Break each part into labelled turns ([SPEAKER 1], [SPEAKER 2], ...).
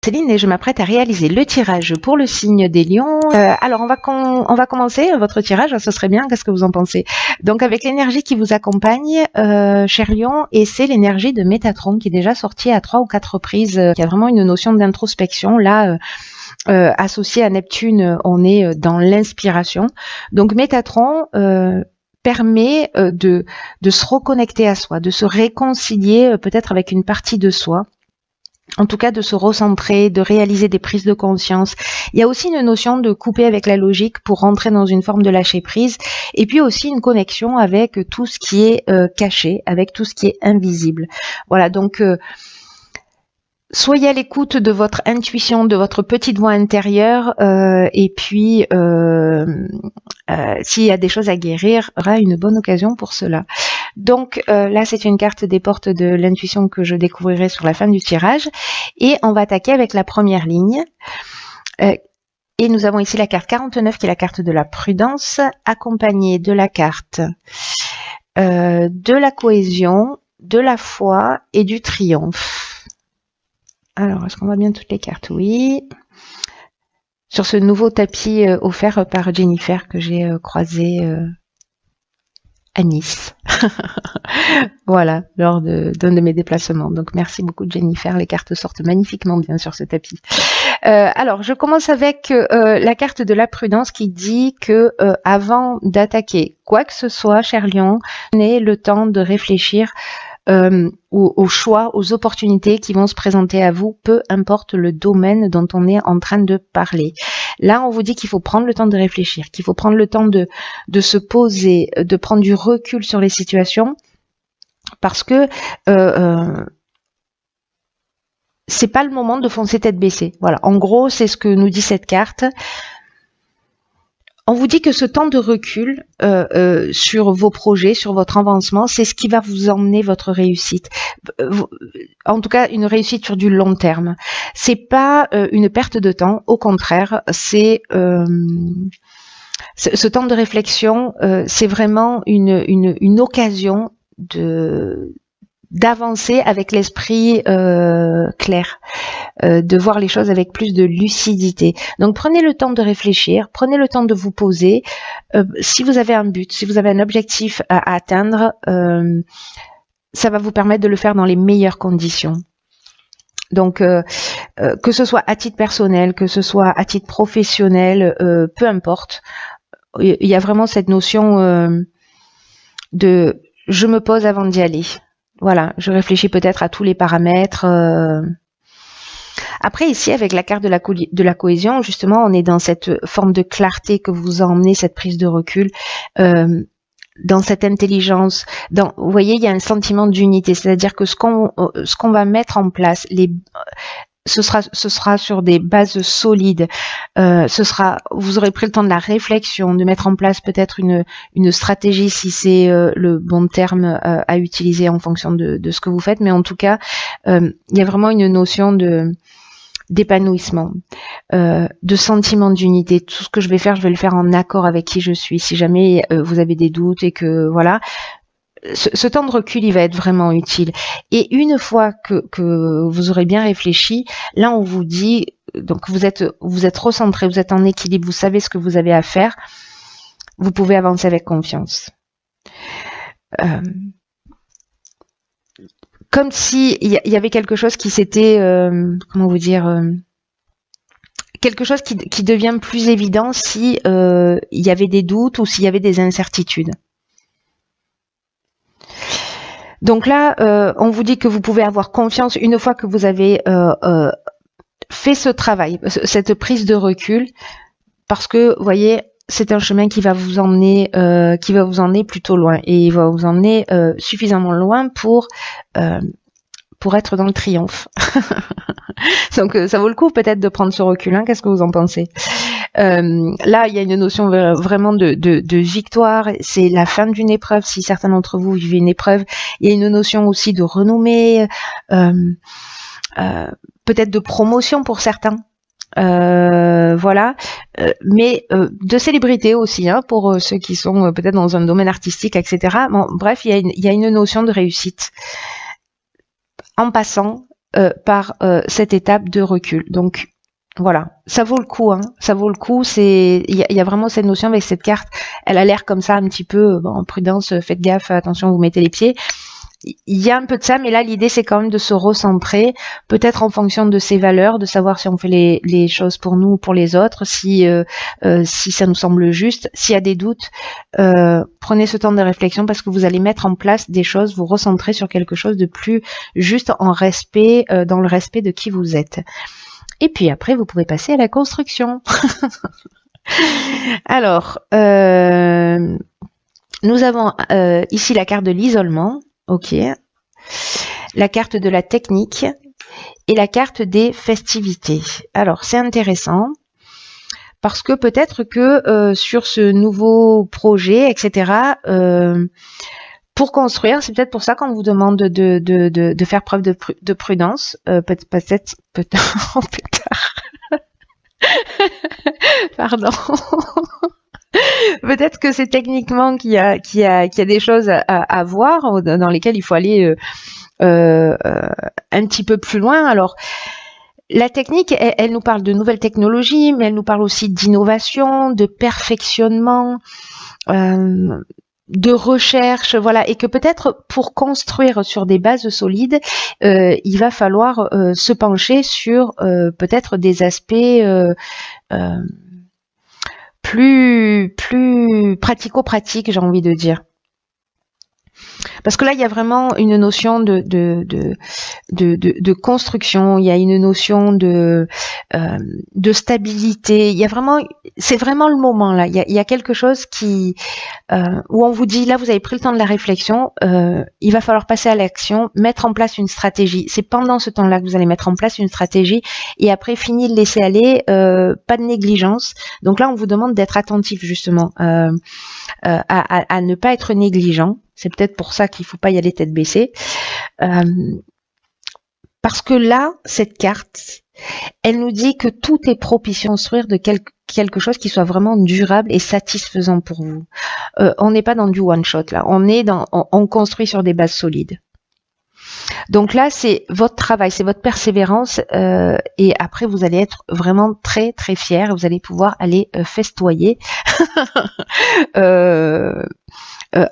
[SPEAKER 1] Céline et je m'apprête à réaliser le tirage pour le signe des lions. Alors on va commencer votre tirage, ce serait bien, qu'est-ce que vous en pensez? Donc avec l'énergie qui vous accompagne, cher lion, et c'est l'énergie de Métatron qui est déjà sortie à 3 ou 4 reprises, qui a vraiment une notion d'introspection. Là, associé à Neptune, on est dans l'inspiration. Donc Métatron permet de se reconnecter à soi, de se réconcilier peut-être avec une partie de soi. En tout cas, de se recentrer, de réaliser des prises de conscience. Il y a aussi une notion de couper avec la logique pour rentrer dans une forme de lâcher prise. Et puis aussi une connexion avec tout ce qui est caché, avec tout ce qui est invisible. Voilà, donc soyez à l'écoute de votre intuition, de votre petite voix intérieure, et puis s'il y a des choses à guérir, il y aura une bonne occasion pour cela. Donc là, c'est une carte des portes de l'intuition que je découvrirai sur la fin du tirage, et on va attaquer avec la première ligne. Et nous avons ici la carte 49 qui est la carte de la prudence, accompagnée de la carte de la cohésion, de la foi et du triomphe. Alors, est-ce qu'on voit bien toutes les cartes? Oui. Sur ce nouveau tapis offert par Jennifer que j'ai croisé à Nice. Voilà, lors d'un de mes déplacements. Donc, merci beaucoup Jennifer. Les cartes sortent magnifiquement bien sur ce tapis. Alors, je commence avec la carte de la prudence qui dit que avant d'attaquer quoi que ce soit, cher lion, prenez le temps de réfléchir aux choix, aux opportunités qui vont se présenter à vous, peu importe le domaine dont on est en train de parler. Là, on vous dit qu'il faut prendre le temps de réfléchir, qu'il faut prendre le temps de se poser, de prendre du recul sur les situations, parce que c'est pas le moment de foncer tête baissée. Voilà, en gros, c'est ce que nous dit cette carte. On vous dit que ce temps de recul sur vos projets, sur votre avancement, c'est ce qui va vous emmener votre réussite. En tout cas, une réussite sur du long terme. C'est pas une perte de temps, au contraire, c'est ce temps de réflexion, c'est vraiment une occasion d'avancer avec l'esprit clair, de voir les choses avec plus de lucidité. Donc prenez le temps de réfléchir, prenez le temps de vous poser. Si vous avez un but, si vous avez un objectif à atteindre, ça va vous permettre de le faire dans les meilleures conditions. Donc que ce soit à titre personnel, que ce soit à titre professionnel, peu importe. Il y a vraiment cette notion de je me pose avant d'y aller. Voilà, je réfléchis peut-être à tous les paramètres. Après, ici, avec la carte de la cohésion, justement, on est dans cette forme de clarté que vous emmenez, cette prise de recul, dans cette intelligence. Vous voyez, il y a un sentiment d'unité, c'est-à-dire que ce qu'on va mettre en place, ce sera sur des bases solides. Vous aurez pris le temps de la réflexion, de mettre en place peut-être une stratégie si c'est le bon terme à utiliser en fonction de ce que vous faites. Mais en tout cas, il y a vraiment une notion d'épanouissement, de sentiment d'unité. Tout ce que je vais le faire en accord avec qui je suis. Si jamais vous avez des doutes et que voilà. Ce temps de recul, il va être vraiment utile. Et une fois que vous aurez bien réfléchi, là on vous dit, donc vous êtes recentré, vous êtes en équilibre, vous savez ce que vous avez à faire, vous pouvez avancer avec confiance. Comme si il y avait quelque chose qui s'était, comment vous dire, quelque chose qui devient plus évident si il y avait des doutes ou s'il y avait des incertitudes. Donc là, on vous dit que vous pouvez avoir confiance une fois que vous avez fait ce travail, cette prise de recul, parce que, vous voyez, c'est un chemin qui va vous emmener plutôt loin, et il va vous emmener suffisamment loin pour être dans le triomphe. Donc ça vaut le coup peut-être de prendre ce recul, hein. Qu'est-ce que vous en pensez? Là, il y a une notion vraiment de victoire. C'est la fin d'une épreuve. Si certains d'entre vous vivent une épreuve, il y a une notion aussi de renommée, peut-être de promotion pour certains. Voilà, mais de célébrité aussi, hein, pour ceux qui sont peut-être dans un domaine artistique, etc. Bon, bref, il y a une notion de réussite. En passant, par cette étape de recul. Donc voilà, ça vaut le coup, hein. Ça vaut le coup. Il y a vraiment cette notion avec cette carte. Elle a l'air comme ça un petit peu, bon, prudence, faites gaffe, attention, vous mettez les pieds. Il y a un peu de ça, mais là l'idée c'est quand même de se recentrer, peut-être en fonction de ses valeurs, de savoir si on fait les choses pour nous ou pour les autres, si ça nous semble juste. S'il y a des doutes, prenez ce temps de réflexion parce que vous allez mettre en place des choses, vous recentrer sur quelque chose de plus juste en respect, dans le respect de qui vous êtes. Et puis après, vous pouvez passer à la construction. Alors, nous avons ici la carte de l'isolement, ok, la carte de la technique et la carte des festivités. Alors, c'est intéressant parce que peut-être que sur ce nouveau projet, etc., pour construire, c'est peut-être pour ça qu'on vous demande de faire preuve de prudence, peut-être plus tard. Pardon. Peut-être que c'est techniquement qu'il y a des choses à voir dans lesquelles il faut aller un petit peu plus loin. Alors, la technique, elle nous parle de nouvelles technologies, mais elle nous parle aussi d'innovation, de perfectionnement, de recherche, voilà, et que peut-être pour construire sur des bases solides, il va falloir se pencher sur peut-être des aspects plus pratico-pratiques, j'ai envie de dire. Parce que là, il y a vraiment une notion de construction, il y a une notion de stabilité. Il y a vraiment, c'est vraiment le moment là. Il y a quelque chose qui où on vous dit là, vous avez pris le temps de la réflexion, il va falloir passer à l'action, mettre en place une stratégie. C'est pendant ce temps-là que vous allez mettre en place une stratégie et après fini de laisser aller, pas de négligence. Donc là, on vous demande d'être attentif justement à ne pas être négligent. C'est peut-être pour ça qu'il ne faut pas y aller tête baissée. Parce que là, cette carte, elle nous dit que tout est propice à construire de quelque chose qui soit vraiment durable et satisfaisant pour vous. On n'est pas dans du one-shot, là. On construit sur des bases solides. Donc là, c'est votre travail, c'est votre persévérance et après, vous allez être vraiment très, très fiers. Vous allez pouvoir aller festoyer.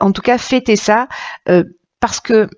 [SPEAKER 1] En tout cas, fêtez ça parce que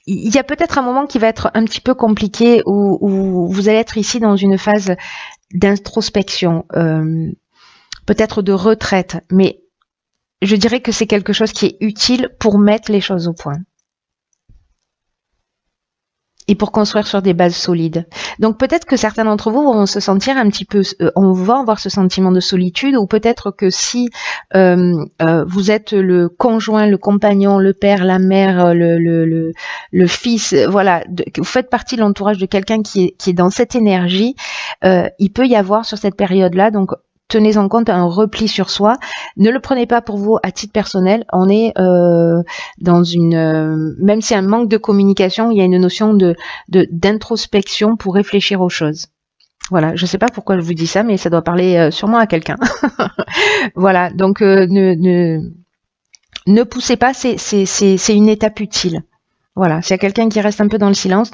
[SPEAKER 1] il y a peut-être un moment qui va être un petit peu compliqué où vous allez être ici dans une phase d'introspection, peut-être de retraite, mais je dirais que c'est quelque chose qui est utile pour mettre les choses au point. Et pour construire sur des bases solides. Donc peut-être que certains d'entre vous vont se sentir un petit peu, on va avoir ce sentiment de solitude, ou peut-être que si vous êtes le conjoint, le compagnon, le père, la mère, le fils, voilà, que vous faites partie de l'entourage de quelqu'un qui est dans cette énergie, il peut y avoir sur cette période-là, donc tenez en compte un repli sur soi. Ne le prenez pas pour vous à titre personnel. On est dans une, même si un manque de communication, il y a une notion d'introspection pour réfléchir aux choses. Voilà, je ne sais pas pourquoi je vous dis ça, mais ça doit parler sûrement à quelqu'un. Voilà, donc ne poussez pas, c'est une étape utile. Voilà, s'il y a quelqu'un qui reste un peu dans le silence,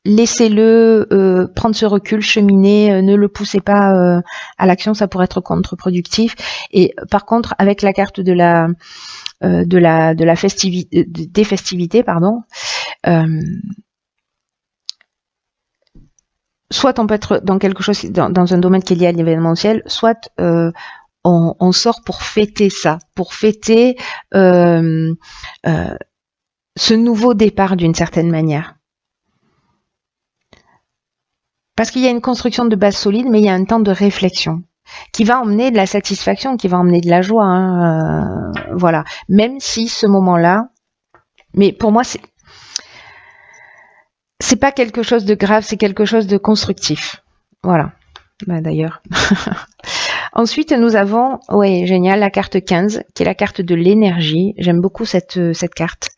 [SPEAKER 1] laissez-le prendre ce recul, cheminer, ne le poussez pas à l'action, ça pourrait être contre-productif. Et par contre, avec la carte de la festivité, des festivités, pardon, soit on peut être dans quelque chose, dans un domaine qui est lié à l'événementiel, soit on sort pour fêter ça, pour fêter ce nouveau départ d'une certaine manière. Parce qu'il y a une construction de base solide, mais il y a un temps de réflexion qui va emmener de la satisfaction, qui va emmener de la joie. Hein, voilà. Même si ce moment-là, mais pour moi, c'est pas quelque chose de grave, c'est quelque chose de constructif. Voilà. Bah, d'ailleurs. Ensuite, nous avons, ouais, génial, la carte 15, qui est la carte de l'énergie. J'aime beaucoup cette carte.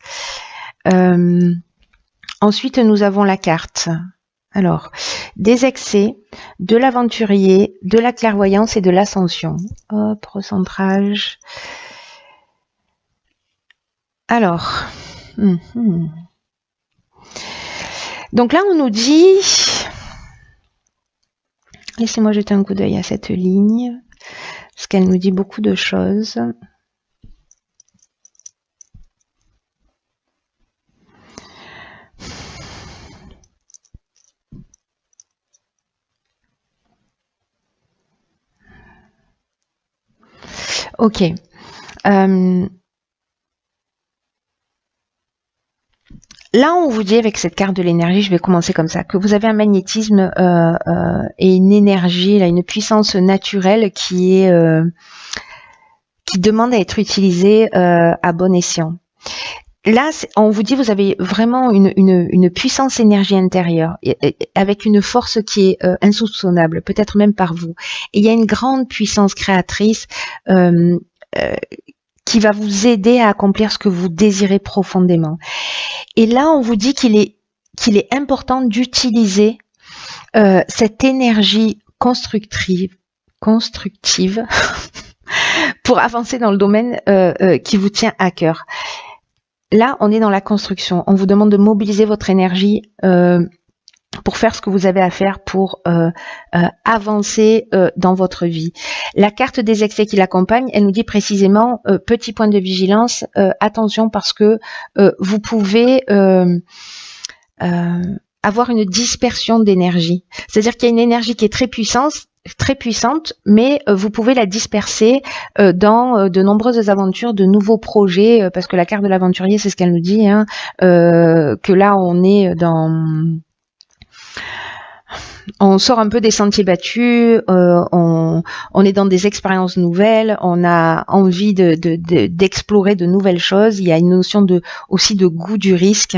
[SPEAKER 1] Ensuite, nous avons la carte. Alors, des excès, de l'aventurier, de la clairvoyance et de l'ascension. Hop, recentrage. Alors, Donc là, on nous dit, laissez-moi jeter un coup d'œil à cette ligne, parce qu'elle nous dit beaucoup de choses. Ok. Là, on vous dit avec cette carte de l'énergie, je vais commencer comme ça, que vous avez un magnétisme et une énergie, là, une puissance naturelle qui demande à être utilisée à bon escient. Là, on vous dit, vous avez vraiment une puissance énergie intérieure, avec une force qui est insoupçonnable, peut-être même par vous. Et il y a une grande puissance créatrice qui va vous aider à accomplir ce que vous désirez profondément. Et là, on vous dit qu'il est important d'utiliser cette énergie constructive pour avancer dans le domaine qui vous tient à cœur. Là, on est dans la construction. On vous demande de mobiliser votre énergie pour faire ce que vous avez à faire pour avancer dans votre vie. La carte des excès qui l'accompagne, elle nous dit précisément, petit point de vigilance, attention parce que vous pouvez avoir une dispersion d'énergie. C'est-à-dire qu'il y a une énergie qui est très puissante, mais vous pouvez la disperser dans de nombreuses aventures, de nouveaux projets, parce que la carte de l'aventurier, c'est ce qu'elle nous dit, hein, que là on est on sort un peu des sentiers battus, on est dans des expériences nouvelles, on a envie d'explorer de nouvelles choses. Il y a une notion aussi de goût du risque,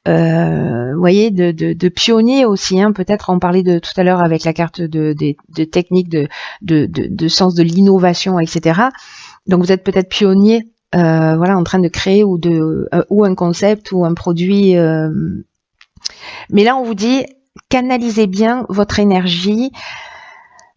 [SPEAKER 1] vous voyez, de pionnier aussi. Hein, peut-être on parlait tout à l'heure avec la carte de technique de sens de l'innovation, etc. Donc vous êtes peut-être pionnier, voilà, en train de créer ou un concept ou un produit. Mais là on vous dit, canalisez bien votre énergie.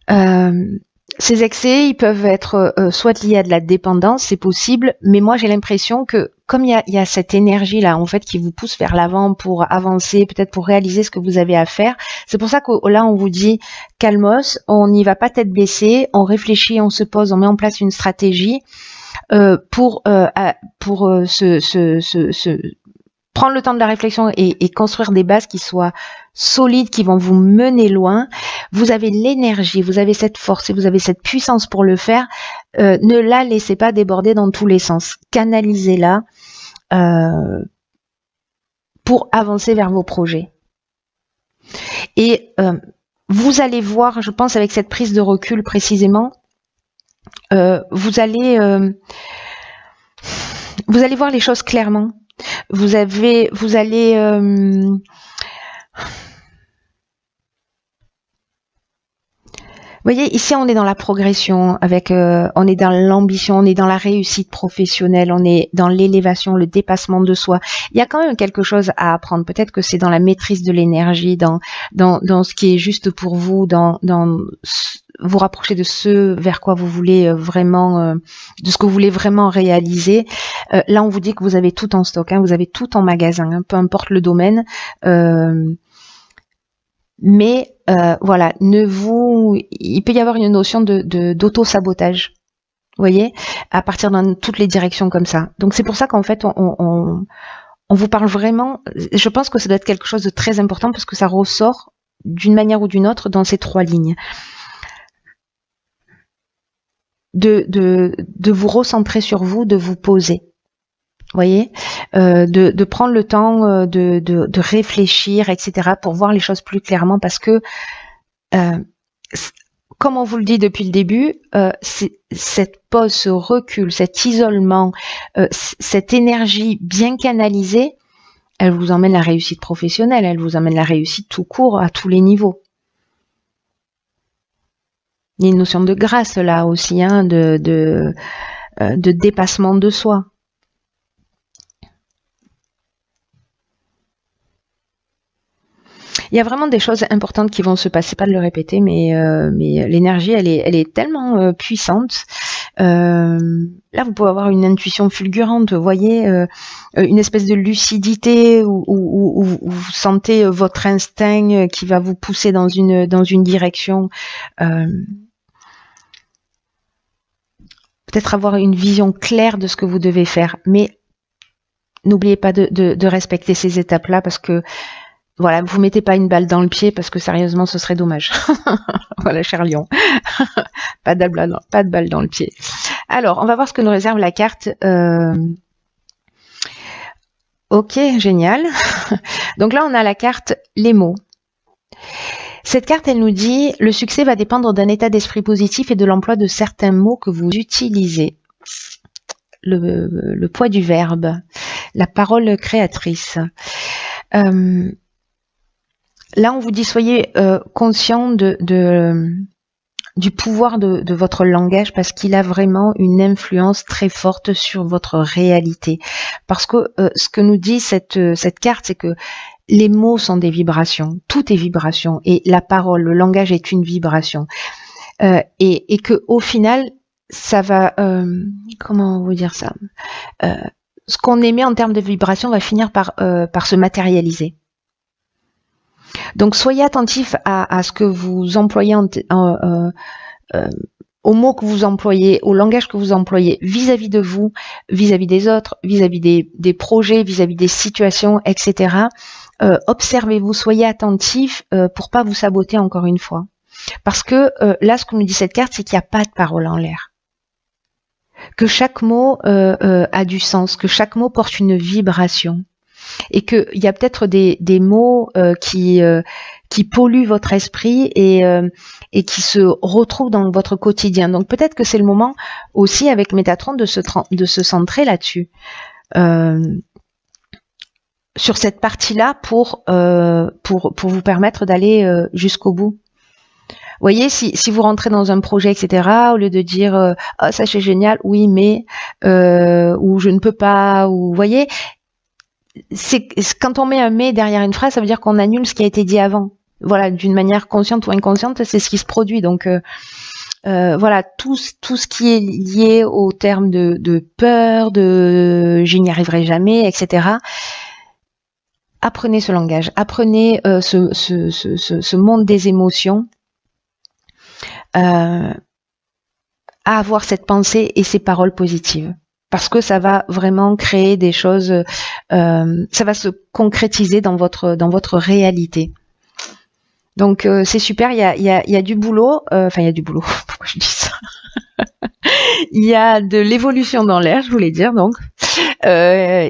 [SPEAKER 1] Ces excès, ils peuvent être soit liés à de la dépendance, c'est possible, mais moi j'ai l'impression que comme il y a cette énergie là en fait qui vous pousse vers l'avant pour avancer, peut-être pour réaliser ce que vous avez à faire, c'est pour ça que là on vous dit calmos, on n'y va pas tête baissée, on réfléchit, on se pose, on met en place une stratégie pour prendre le temps de la réflexion et construire des bases qui soient solides, qui vont vous mener loin. Vous avez l'énergie, vous avez cette force et vous avez cette puissance pour le faire. Ne la laissez pas déborder dans tous les sens. Canalisez-la pour avancer vers vos projets. Et vous allez voir, je pense avec cette prise de recul précisément, vous allez voir les choses clairement. Vous allez vous voyez, ici on est dans la progression, on est dans l'ambition, on est dans la réussite professionnelle, on est dans l'élévation, le dépassement de soi. Il y a quand même quelque chose à apprendre. Peut-être que c'est dans la maîtrise de l'énergie, dans ce qui est juste pour vous, dans vous rapprocher de ce vers quoi vous voulez vraiment, de ce que vous voulez vraiment réaliser. Là, on vous dit que vous avez tout en stock, hein, vous avez tout en magasin, hein, peu importe le domaine. Mais voilà, il peut y avoir une notion d'auto-sabotage, vous voyez, à partir dans toutes les directions comme ça. Donc c'est pour ça qu'en fait, on vous parle vraiment, je pense que ça doit être quelque chose de très important parce que ça ressort d'une manière ou d'une autre dans ces trois lignes. De vous recentrer sur vous, de vous poser. Vous voyez, de prendre le temps de réfléchir, etc., pour voir les choses plus clairement, parce que, comme on vous le dit depuis le début, cette pause, ce recul, cet isolement, cette énergie bien canalisée, elle vous emmène la réussite professionnelle, elle vous emmène la réussite tout court, à tous les niveaux. Il y a une notion de grâce là aussi, hein, de dépassement de soi. Il y a vraiment des choses importantes qui vont se passer, pas de le répéter, mais l'énergie, elle est tellement puissante. Là, vous pouvez avoir une intuition fulgurante, vous voyez, une espèce de lucidité où vous sentez votre instinct qui va vous pousser dans une direction. Peut-être avoir une vision claire de ce que vous devez faire, mais n'oubliez pas de respecter ces étapes-là parce que voilà, vous mettez pas une balle dans le pied parce que sérieusement, ce serait dommage. Voilà, cher lion. Pas de balle dans le pied. Alors, on va voir ce que nous réserve la carte. Ok, génial. Donc là, on a la carte les mots. Cette carte, elle nous dit « Le succès va dépendre d'un état d'esprit positif et de l'emploi de certains mots que vous utilisez. » Le poids du verbe, la parole créatrice. Là, on vous dit soyez conscient du pouvoir de votre langage parce qu'il a vraiment une influence très forte sur votre réalité. Parce que ce que nous dit cette carte, c'est que les mots sont des vibrations, tout est vibration et la parole, le langage est une vibration. Et que au final, ça va, comment vous dire ça, ce qu'on émet en termes de vibration va finir par se matérialiser. Donc soyez attentif à ce que vous employez, aux mots que vous employez, au langage que vous employez vis-à-vis de vous, vis-à-vis des autres, vis-à-vis des projets, vis-à-vis des situations, etc. Observez-vous, soyez attentif pour pas vous saboter encore une fois. Parce que là, ce que nous dit cette carte, c'est qu'il n'y a pas de parole en l'air. Que chaque mot a du sens, que chaque mot porte une vibration. Et qu'il y a peut-être des mots qui polluent votre esprit et qui se retrouvent dans votre quotidien. Donc peut-être que c'est le moment aussi avec Métatron de se centrer là-dessus. Sur cette partie-là pour vous permettre d'aller jusqu'au bout. Vous voyez, si vous rentrez dans un projet, etc., au lieu de dire oh, ça c'est génial, oui, mais ou je ne peux pas, ou vous voyez, c'est quand on met un mais derrière une phrase, ça veut dire qu'on annule ce qui a été dit avant. Voilà, d'une manière consciente ou inconsciente, c'est ce qui se produit. Donc voilà, tout ce qui est lié au terme de peur, de je n'y arriverai jamais, etc. Apprenez ce langage, apprenez ce monde des émotions, à avoir cette pensée et ces paroles positives. Parce que ça va vraiment créer des choses, ça va se concrétiser dans votre réalité. Donc c'est super, il y a du boulot, enfin il y a du boulot, pourquoi je dis ça? Il y a de l'évolution dans l'air, je voulais dire donc. Je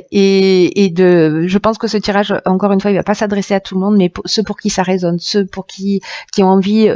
[SPEAKER 1] pense que ce tirage, encore une fois, il va pas s'adresser à tout le monde, mais ceux pour qui ça résonne, ceux pour qui ont envie